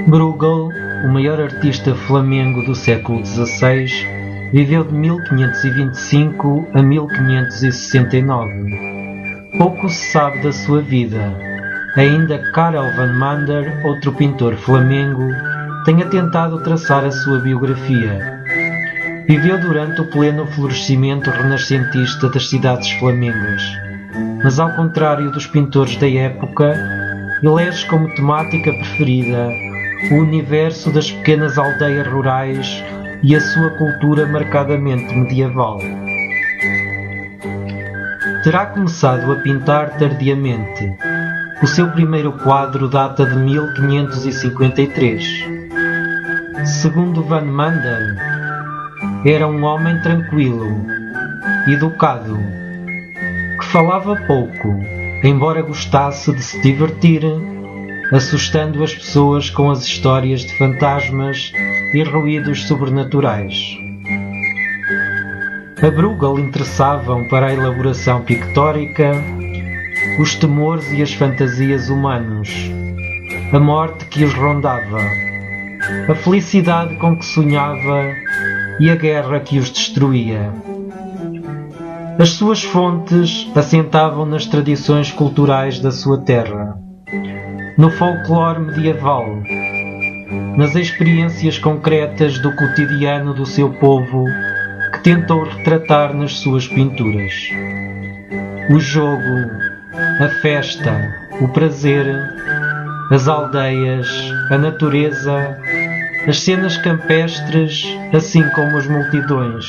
Bruegel, o maior artista flamengo do século XVI, viveu de 1525 a 1569. Pouco se sabe da sua vida. Ainda Karel van Mander, outro pintor flamengo, tenha tentado traçar a sua biografia. Viveu durante o pleno florescimento renascentista das cidades flamengas, mas ao contrário dos pintores da época, elege como temática preferida o universo das pequenas aldeias rurais e a sua cultura marcadamente medieval. Terá começado a pintar tardiamente. O seu primeiro quadro data de 1553. Segundo Van Mander, era um homem tranquilo, educado, que falava pouco, embora gostasse de se divertir, assustando as pessoas com as histórias de fantasmas e ruídos sobrenaturais. A Bruegel interessavam para a elaboração pictórica os temores e as fantasias humanos, a morte que os rondava, a felicidade com que sonhava e a guerra que os destruía. As suas fontes assentavam nas tradições culturais da sua terra, no folclore medieval, nas experiências concretas do cotidiano do seu povo que tentou retratar nas suas pinturas. O jogo, a festa, o prazer, as aldeias, a natureza, as cenas campestres, assim como as multidões.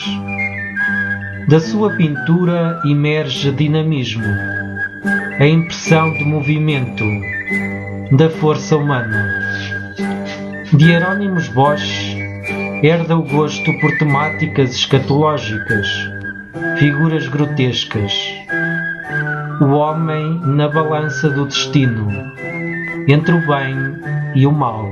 Da sua pintura emerge dinamismo, a impressão de movimento, da força humana. De Hieronymus Bosch herda o gosto por temáticas escatológicas, figuras grotescas, o homem na balança do destino, entre o bem e o mal.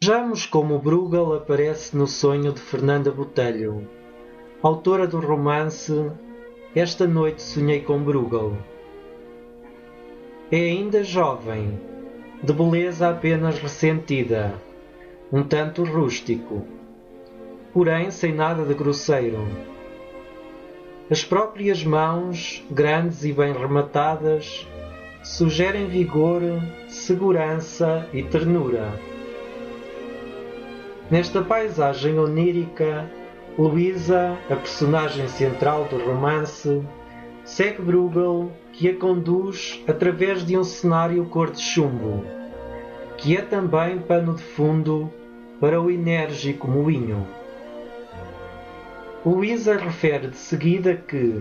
Vejamos como Bruegel aparece no sonho de Fernanda Botelho, autora do romance Esta Noite Sonhei com Bruegel. É ainda jovem, de beleza apenas ressentida, um tanto rústico, porém sem nada de grosseiro. As próprias mãos, grandes e bem rematadas, sugerem vigor, segurança e ternura. Nesta paisagem onírica, Luísa, a personagem central do romance, segue Bruegel, que a conduz através de um cenário cor de chumbo, que é também pano de fundo para o enérgico moinho. Luísa refere de seguida que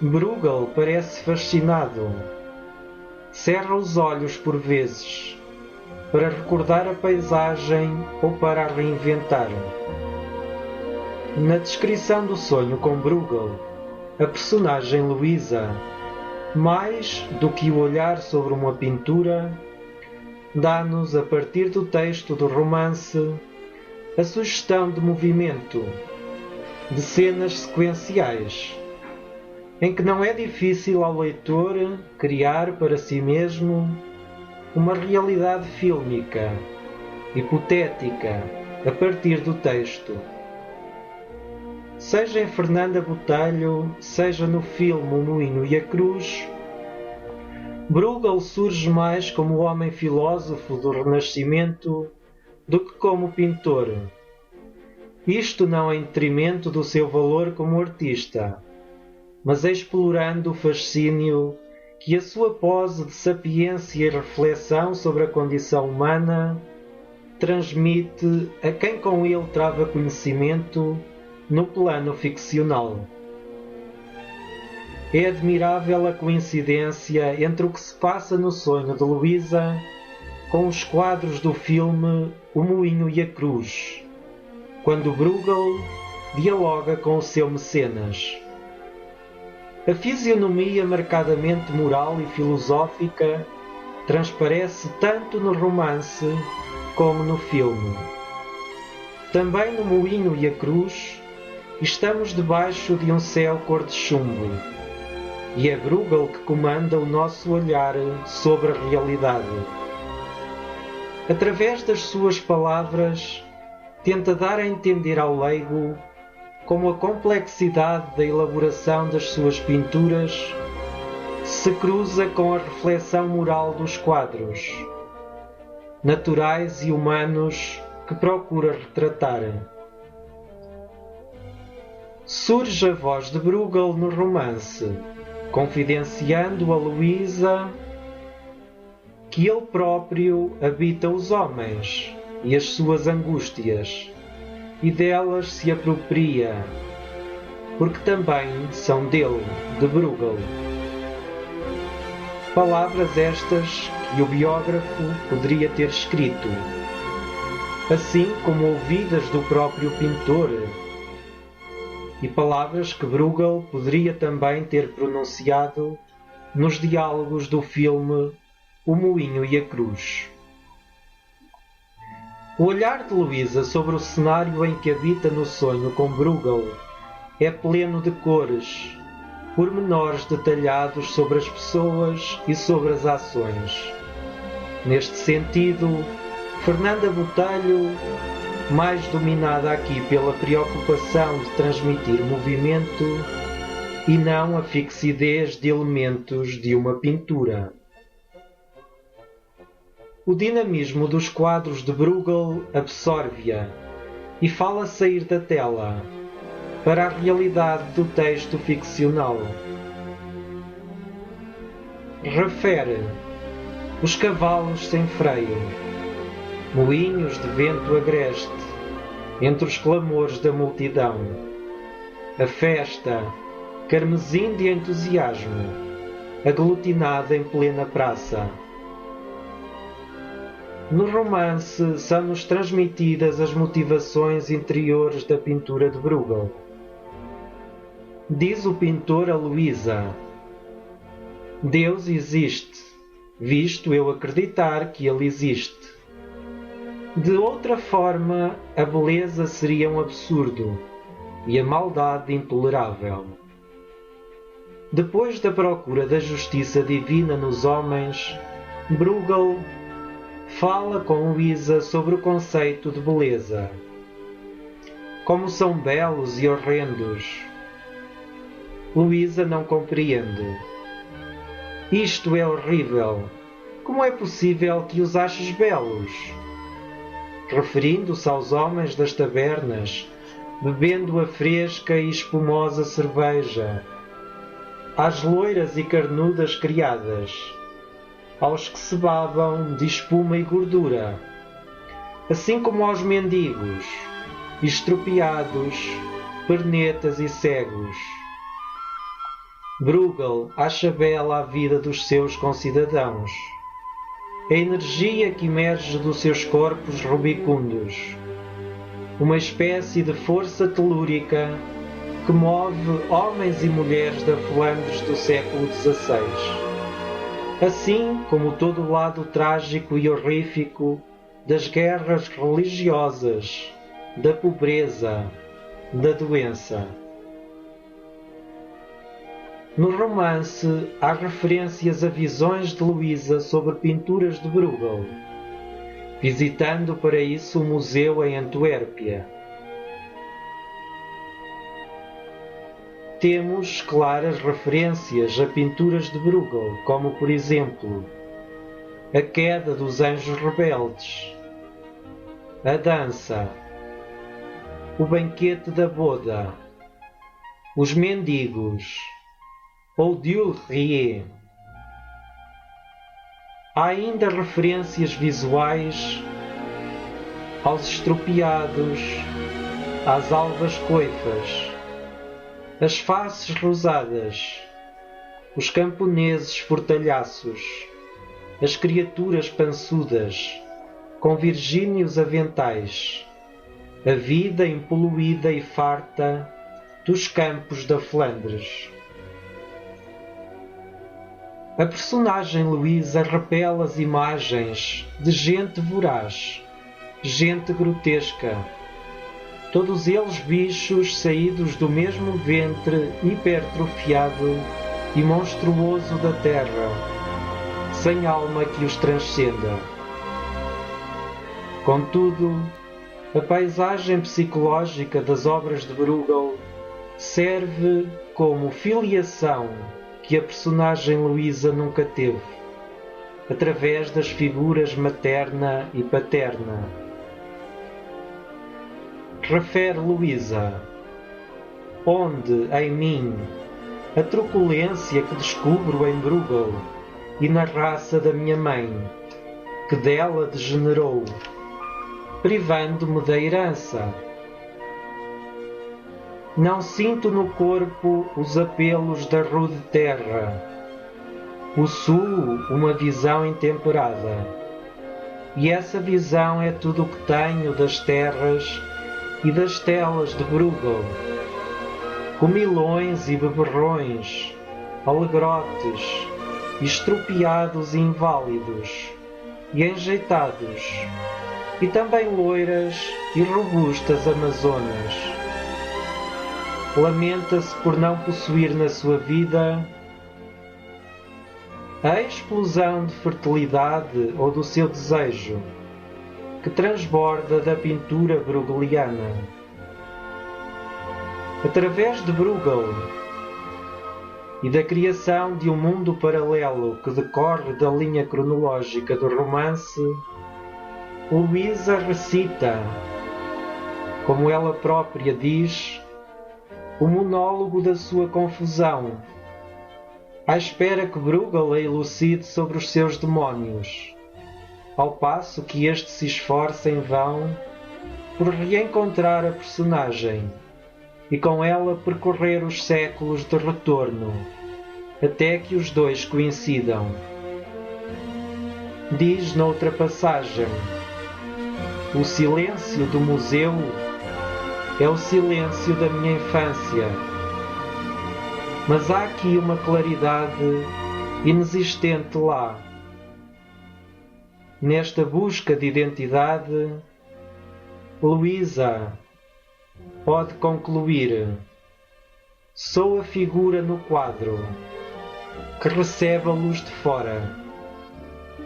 Bruegel parece fascinado, cerra os olhos por vezes, para recordar a paisagem ou para a reinventar. Na descrição do sonho com Bruegel, a personagem Luísa, mais do que o olhar sobre uma pintura, dá-nos, a partir do texto do romance, a sugestão de movimento, de cenas sequenciais, em que não é difícil ao leitor criar para si mesmo uma realidade fílmica, hipotética, a partir do texto. Seja em Fernanda Botelho, seja no filme O Moinho e a Cruz, Bruegel surge mais como homem filósofo do Renascimento do que como pintor. Isto não em detrimento do seu valor como artista, mas explorando o fascínio que a sua pose de sapiência e reflexão sobre a condição humana transmite a quem com ele trava conhecimento no plano ficcional. É admirável a coincidência entre o que se passa no sonho de Luísa com os quadros do filme O Moinho e a Cruz, quando Bruegel dialoga com o seu mecenas. A fisionomia marcadamente moral e filosófica transparece tanto no romance como no filme. Também no Moinho e a Cruz estamos debaixo de um céu cor de chumbo. e é Bruegel que comanda o nosso olhar sobre a realidade. Através das suas palavras, tenta dar a entender ao leigo como a complexidade da elaboração das suas pinturas se cruza com a reflexão moral dos quadros, naturais e humanos, que procura retratar. Surge a voz de Bruegel no romance, confidenciando a Luísa que ele próprio habita os homens e as suas angústias, e delas se apropria, porque também são dele, de Bruegel. Palavras estas que o biógrafo poderia ter escrito, assim como ouvidas do próprio pintor, e palavras que Bruegel poderia também ter pronunciado nos diálogos do filme O Moinho e a Cruz. O olhar de Luísa sobre o cenário em que habita no sonho com Bruegel é pleno de cores, pormenores detalhados sobre as pessoas e sobre as ações. Neste sentido, Fernanda Botelho, mais dominada aqui pela preocupação de transmitir movimento e não a fixidez de elementos de uma pintura. O dinamismo dos quadros de Bruegel absorve-a e fala sair da tela para a realidade do texto ficcional. Refere os cavalos sem freio, moinhos de vento agreste, entre os clamores da multidão, a festa, carmesim de entusiasmo, aglutinada em plena praça. No romance são-nos transmitidas as motivações interiores da pintura de Bruegel. Diz o pintor a Luísa: Deus existe, visto eu acreditar que Ele existe. De outra forma, a beleza seria um absurdo e a maldade intolerável. Depois da procura da justiça divina nos homens, Bruegel fala com Luísa sobre o conceito de beleza. Como são belos e horrendos. Luísa não compreende. Isto é horrível. Como é possível que os aches belos? Referindo-se aos homens das tabernas, bebendo a fresca e espumosa cerveja, às loiras e carnudas criadas, aos que se babam de espuma e gordura, assim como aos mendigos, estropiados, pernetas e cegos. Bruegel acha bela a vida dos seus concidadãos, a energia que emerge dos seus corpos rubicundos, uma espécie de força telúrica que move homens e mulheres da Flandres do século XVI, assim como todo o lado trágico e horrífico das guerras religiosas, da pobreza, da doença. No romance há referências a visões de Luísa sobre pinturas de Bruegel, visitando para isso o museu em Antuérpia. Temos claras referências a pinturas de Bruegel, como por exemplo A Queda dos Anjos Rebeldes, A Dança, O Banquete da Boda, Os Mendigos ou Dieu Rie. Há ainda referências visuais aos estropiados, às alvas coifas, as faces rosadas, os camponeses fortalhaços, as criaturas pançudas, com virgínios aventais, a vida impoluída e farta dos campos da Flandres. A personagem Luísa repele as imagens de gente voraz, gente grotesca, todos eles bichos saídos do mesmo ventre hipertrofiado e monstruoso da terra, sem alma que os transcenda. Contudo, a paisagem psicológica das obras de Bruegel serve como filiação que a personagem Luísa nunca teve, através das figuras materna e paterna. Refere Luísa: onde, em mim, a truculência que descubro em Bruegel e na raça da minha mãe, que dela degenerou, privando-me da herança. Não sinto no corpo os apelos da rude terra. Possuo uma visão intemperada. E essa visão é tudo o que tenho das terras e das telas de Bruegel. Comilões e beberrões, alegrotes, estropiados e inválidos, e enjeitados, e também loiras e robustas amazonas. Lamenta-se por não possuir na sua vida a explosão de fertilidade ou do seu desejo, que transborda da pintura bruegeliana. Através de Bruegel e da criação de um mundo paralelo que decorre da linha cronológica do romance, Luísa recita, como ela própria diz, o monólogo da sua confusão, à espera que Bruegel a elucide sobre os seus demónios, ao passo que este se esforça em vão por reencontrar a personagem e com ela percorrer os séculos de retorno, até que os dois coincidam. Diz noutra passagem: o silêncio do museu é o silêncio da minha infância. Mas há aqui uma claridade inexistente lá. Nesta busca de identidade, Luísa pode concluir: sou a figura no quadro que recebe a luz de fora,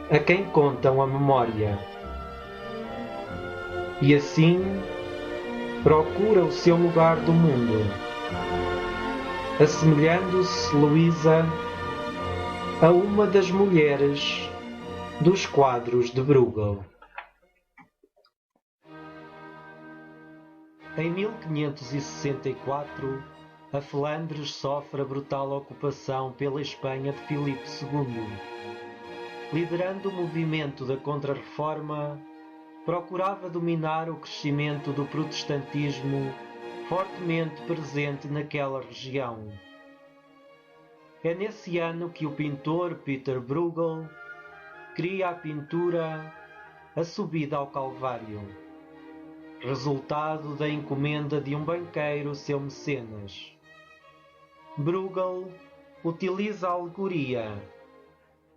a quem contam a memória. E assim procura o seu lugar do mundo, assemelhando-se Luísa a uma das mulheres dos quadros de Bruegel. Em 1564, a Flandres sofre a brutal ocupação pela Espanha de Filipe II. Liderando o movimento da Contra-Reforma, procurava dominar o crescimento do protestantismo fortemente presente naquela região. É nesse ano que o pintor Peter Bruegel cria a pintura A Subida ao Calvário, resultado da encomenda de um banqueiro seu mecenas. Bruegel utiliza a alegoria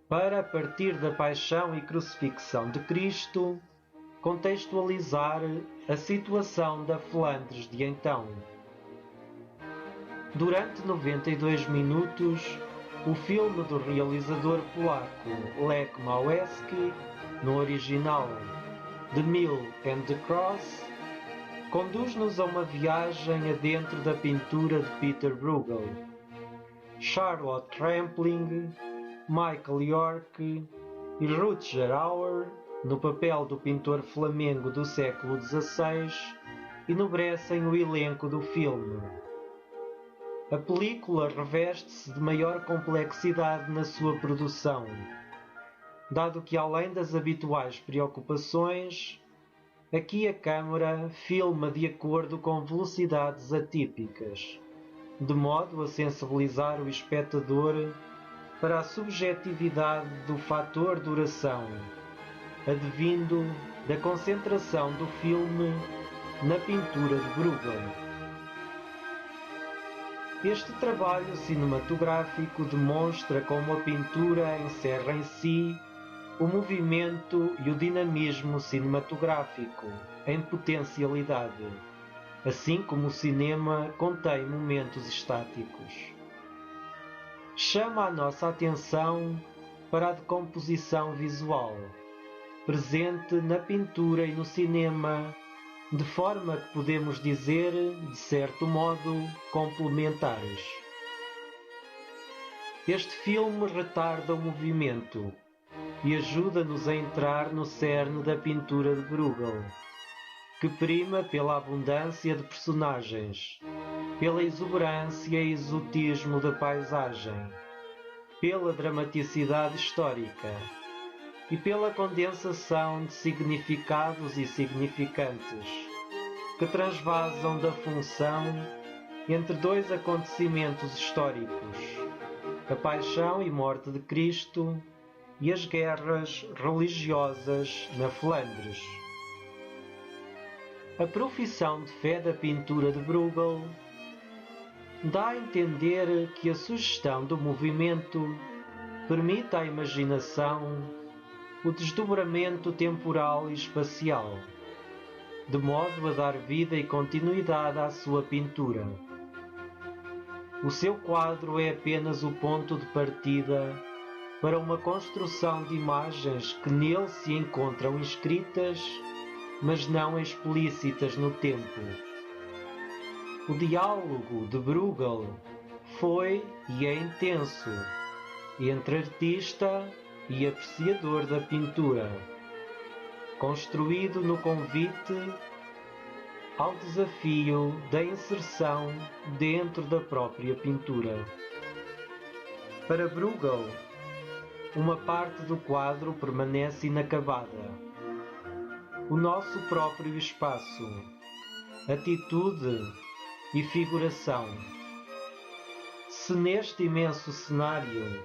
para, a partir da paixão e crucifixão de Cristo, contextualizar a situação da Flandres de então. Durante 92 minutos, o filme do realizador polaco Lech Wałęsy, no original The Mill and the Cross, conduz-nos a uma viagem adentro da pintura de Peter Bruegel. Charlotte Rampling, Michael York e Rutger Hauer, no papel do pintor flamengo do século XVI, enobrecem o elenco do filme. A película reveste-se de maior complexidade na sua produção, dado que, além das habituais preocupações, aqui a câmara filma de acordo com velocidades atípicas, de modo a sensibilizar o espectador para a subjetividade do fator duração, advindo da concentração do filme na pintura de Bruegel. Este trabalho cinematográfico demonstra como a pintura encerra em si o movimento e o dinamismo cinematográfico em potencialidade, assim como o cinema contém momentos estáticos. chama a nossa atenção para a decomposição visual, presente na pintura e no cinema, de forma que podemos dizer, de certo modo, complementares. Este filme retarda o movimento e ajuda-nos a entrar no cerne da pintura de Bruegel, que prima pela abundância de personagens, pela exuberância e exotismo da paisagem, pela dramaticidade histórica e pela condensação de significados e significantes que transvasam da função entre dois acontecimentos históricos, a paixão e morte de Cristo e as guerras religiosas na Flandres. A profissão de fé da pintura de Bruegel dá a entender que a sugestão do movimento permite à imaginação o desdobramento temporal e espacial, de modo a dar vida e continuidade à sua pintura. O seu quadro é apenas o ponto de partida para uma construção de imagens que nele se encontram inscritas, mas não explícitas no tempo. O diálogo de Bruegel foi e é intenso entre artista e apreciador da pintura, construído no convite ao desafio da inserção dentro da própria pintura. Para Bruegel, uma parte do quadro permanece inacabada. O nosso próprio espaço, atitude e figuração. Se neste imenso cenário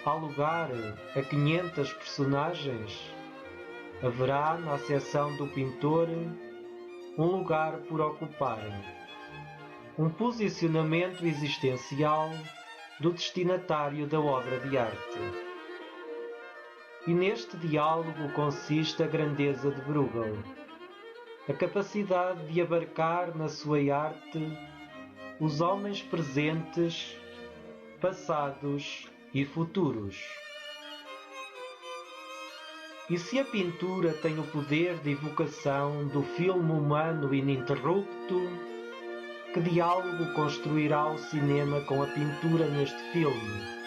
há lugar a 500 personagens, haverá na acessão do pintor um lugar por ocupar, um posicionamento existencial do destinatário da obra de arte. E neste diálogo consiste a grandeza de Bruegel, a capacidade de abarcar na sua arte os homens presentes, passados e futuros. E se a pintura tem o poder de evocação do filme humano ininterrupto, que diálogo construirá o cinema com a pintura neste filme?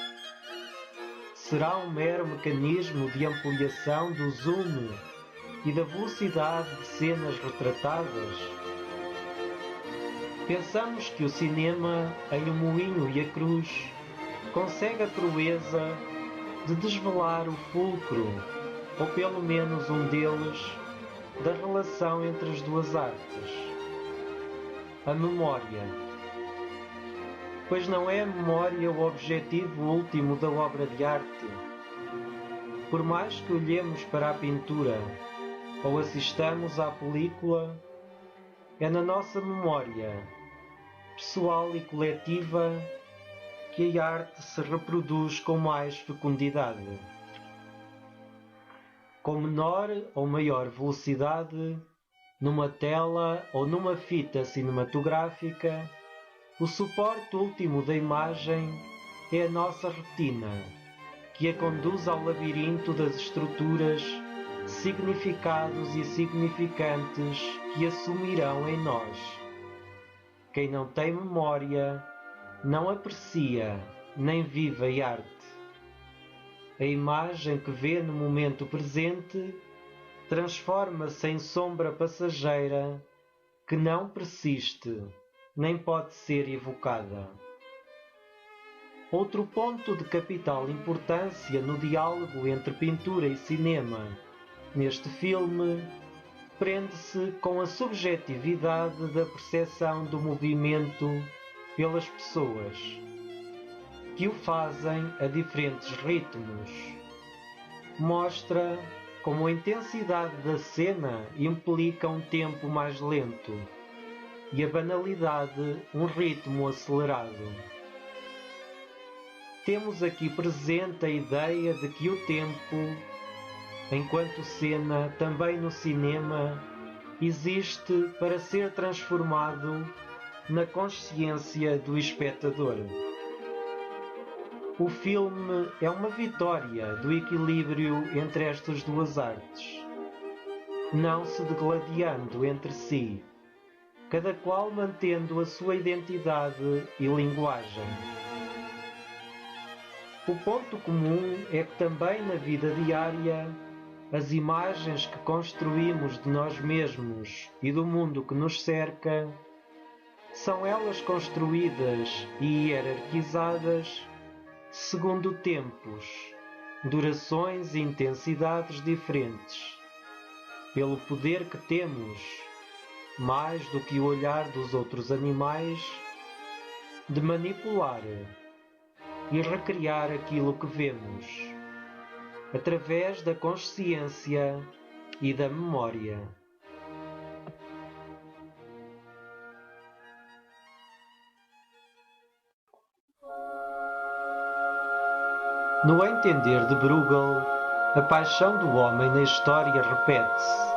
Será um mero mecanismo de ampliação do zoom e da velocidade de cenas retratadas? Pensamos que o cinema, em O Moinho e a Cruz, consegue a proeza de desvelar o fulcro, ou pelo menos um deles, da relação entre as duas artes. A memória. Pois não é a memória o objetivo último da obra de arte? Por mais que olhemos para a pintura ou assistamos à película, é na nossa memória, pessoal e coletiva, que a arte se reproduz com mais fecundidade. Com menor ou maior velocidade, numa tela ou numa fita cinematográfica, o suporte último da imagem é a nossa retina, que a conduz ao labirinto das estruturas, significados e significantes que assumirão em nós. Quem não tem memória não aprecia nem vive a arte. A imagem que vê no momento presente transforma-se em sombra passageira que não persiste, nem pode ser evocada. Outro ponto de capital importância no diálogo entre pintura e cinema neste filme prende-se com a subjetividade da percepção do movimento pelas pessoas, que o fazem a diferentes ritmos. Mostra como a intensidade da cena implica um tempo mais lento e a banalidade um ritmo acelerado. Temos aqui presente a ideia de que o tempo, enquanto cena também no cinema, existe para ser transformado na consciência do espectador. O filme é uma vitória do equilíbrio entre estas duas artes, não se degladiando entre si, cada qual mantendo a sua identidade e linguagem. O ponto comum é que também na vida diária, as imagens que construímos de nós mesmos e do mundo que nos cerca, são elas construídas e hierarquizadas segundo tempos, durações e intensidades diferentes, pelo poder que temos, mais do que o olhar dos outros animais, de manipular e recriar aquilo que vemos, através da consciência e da memória. No entender de Bruegel, a paixão do homem na história repete-se.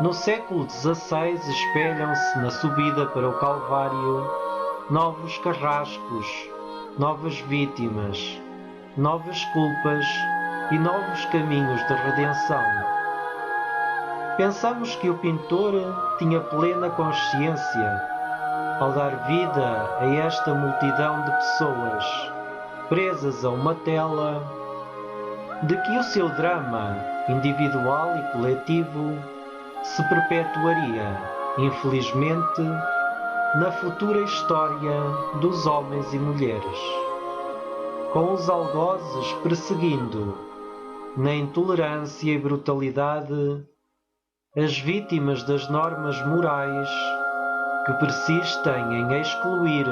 No século XVI espelham-se na subida para o Calvário novos carrascos, novas vítimas, novas culpas e novos caminhos de redenção. Pensamos que o pintor tinha plena consciência ao dar vida a esta multidão de pessoas presas a uma tela, de que o seu drama individual e coletivo se perpetuaria, infelizmente, na futura história dos homens e mulheres, com os algozes perseguindo, na intolerância e brutalidade, as vítimas das normas morais que persistem em excluir,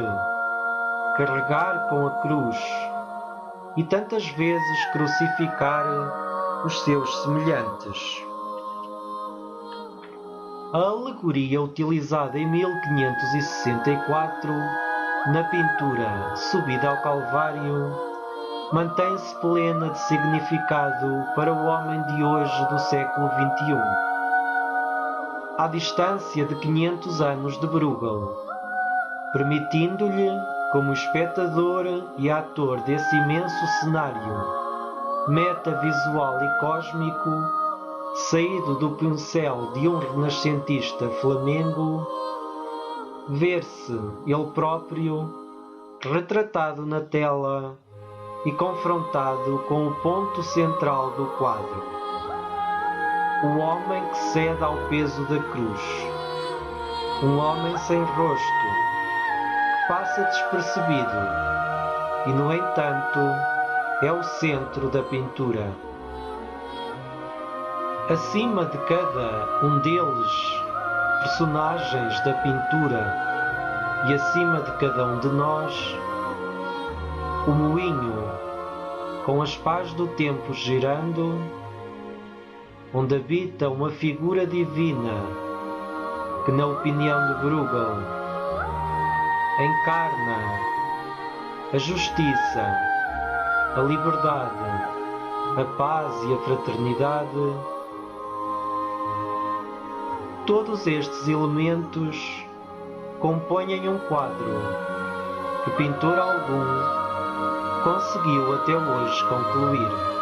carregar com a cruz e tantas vezes crucificar os seus semelhantes. A alegoria utilizada em 1564 na pintura Subida ao Calvário mantém-se plena de significado para o homem de hoje do século XXI. À distância de 500 anos de Bruegel, permitindo-lhe, como espectador e ator desse imenso cenário metavisual e cósmico, saído do pincel de um renascentista flamengo, ver-se ele próprio retratado na tela e confrontado com o ponto central do quadro, o homem que cede ao peso da cruz, um homem sem rosto, que passa despercebido e, no entanto, é o centro da pintura. Acima de cada um deles, personagens da pintura, e acima de cada um de nós, o moinho, com as pás do tempo girando, onde habita uma figura divina que, na opinião de Bruegel, encarna a justiça, a liberdade, a paz e a fraternidade. Todos estes elementos compõem um quadro que pintor algum conseguiu até hoje concluir.